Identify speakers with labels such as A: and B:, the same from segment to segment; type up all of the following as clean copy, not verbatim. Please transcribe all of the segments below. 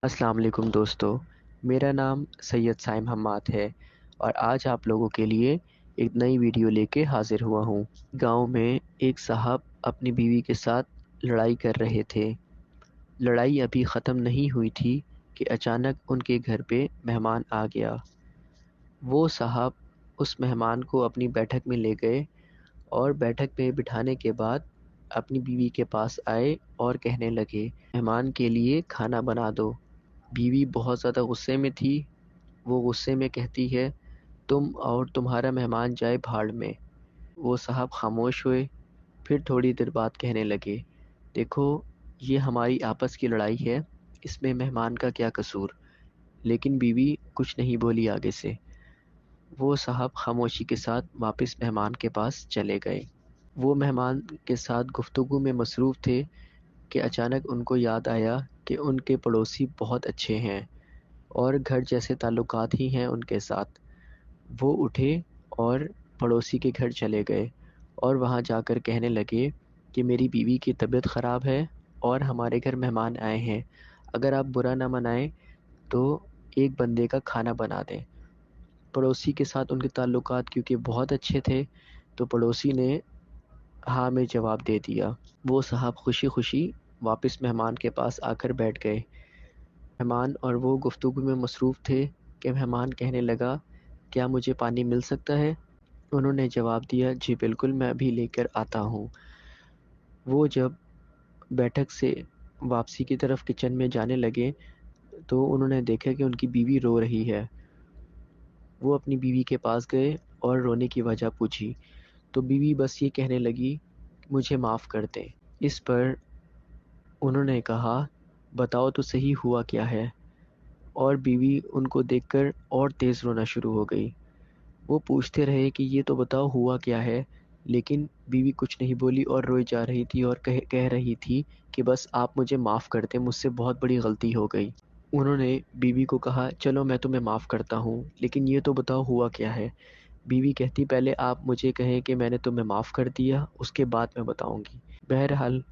A: अस्सलाम वालेकुम दोस्तों। मेरा नाम सैयद साइम हम्माद है और आज आप लोगों के लिए एक नई वीडियो लेके हाज़िर हुआ हूँ। गांव में एक साहब अपनी बीवी के साथ लड़ाई कर रहे थे। लड़ाई अभी ख़त्म नहीं हुई थी कि अचानक उनके घर पे मेहमान आ गया। वो साहब उस मेहमान को अपनी बैठक में ले गए और बैठक में बिठाने के बाद अपनी बीवी के पास आए और कहने लगे, मेहमान के लिए खाना बना दो। बीवी बहुत ज़्यादा गुस्से में थी। वो गुस्से में कहती है, तुम और तुम्हारा मेहमान जाए भाड़ में। वो साहब खामोश हुए। फिर थोड़ी देर बाद कहने लगे, देखो, ये हमारी आपस की लड़ाई है, इसमें मेहमान का क्या कसूर। लेकिन बीवी कुछ नहीं बोली आगे से। वो साहब खामोशी के साथ वापस मेहमान के पास चले गए। वो मेहमान के साथ गुफ्तगू में मसरूफ़ थे कि अचानक उनको याद आया कि उनके पड़ोसी बहुत अच्छे हैं और घर जैसे ताल्लुकात ही हैं उनके साथ। वो उठे और पड़ोसी के घर चले गए और वहाँ जाकर कहने लगे कि मेरी बीवी की तबीयत ख़राब है और हमारे घर मेहमान आए हैं। अगर आप बुरा ना मनाएं तो एक बंदे का खाना बना दें। पड़ोसी के साथ उनके ताल्लुकात क्योंकि बहुत अच्छे थे, तो पड़ोसी ने हाँ में जवाब दे दिया। वो साहब खुशी-खुशी वापस मेहमान के पास आकर बैठ गए। मेहमान और वो गुफ्तगू में मसरूफ़ थे कि मेहमान कहने लगा, क्या मुझे पानी मिल सकता है? उन्होंने जवाब दिया, जी बिल्कुल, मैं अभी लेकर आता हूँ। वो जब बैठक से वापसी की तरफ किचन में जाने लगे, तो उन्होंने देखा कि उनकी बीवी रो रही है। वो अपनी बीवी के पास गए और रोने की वजह पूछी, तो बीवी बस ये कहने लगी, मुझे माफ़ कर दें। इस पर उन्होंने कहा, बताओ तो सही हुआ क्या है? और बीवी उनको देखकर और तेज़ रोना शुरू हो गई। वो पूछते रहे कि ये तो बताओ हुआ क्या है? लेकिन बीवी कुछ नहीं बोली और रोई जा रही थी और कह रही थी कि बस आप मुझे माफ़ कर दें, मुझसे बहुत बड़ी गलती हो गई। उन्होंने बीवी को कहा, चलो मैं तुम्हें माफ़ करता हूँ, लेकिन ये तो बताओ हुआ क्या है? बीवी कहती, पहले आप मुझे कहें कि मैंने तुम्हें माफ़ कर दिया, उसके बाद मैं बताऊँगी। बहरहाल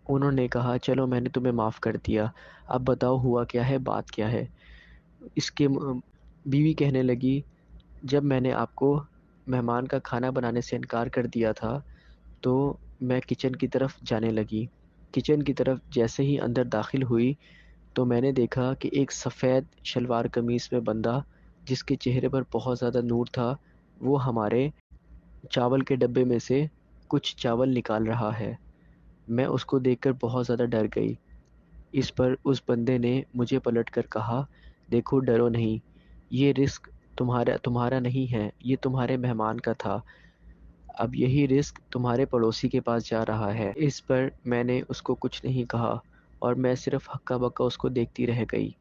A: उन्होंने कहा, चलो मैंने तुम्हें माफ़ कर दिया, अब बताओ हुआ क्या है, बात क्या है? इसके बीवी कहने लगी, जब मैंने आपको मेहमान का खाना बनाने से इनकार कर दिया था, तो मैं किचन की तरफ जाने लगी। किचन की तरफ जैसे ही अंदर दाखिल हुई, तो मैंने देखा कि एक सफ़ेद शलवार कमीज़ में बंदा, जिसके चेहरे पर बहुत ज़्यादा नूर था, वो हमारे चावल के डब्बे में से कुछ चावल निकाल रहा है। मैं उसको देखकर बहुत ज़्यादा डर गई। इस पर उस बंदे ने मुझे पलटकर कहा, देखो डरो नहीं, ये रिस्क तुम्हारा तुम्हारा नहीं है, ये तुम्हारे मेहमान का था। अब यही रिस्क तुम्हारे पड़ोसी के पास जा रहा है। इस पर मैंने उसको कुछ नहीं कहा और मैं सिर्फ़ हक्का-बक्का उसको देखती रह गई।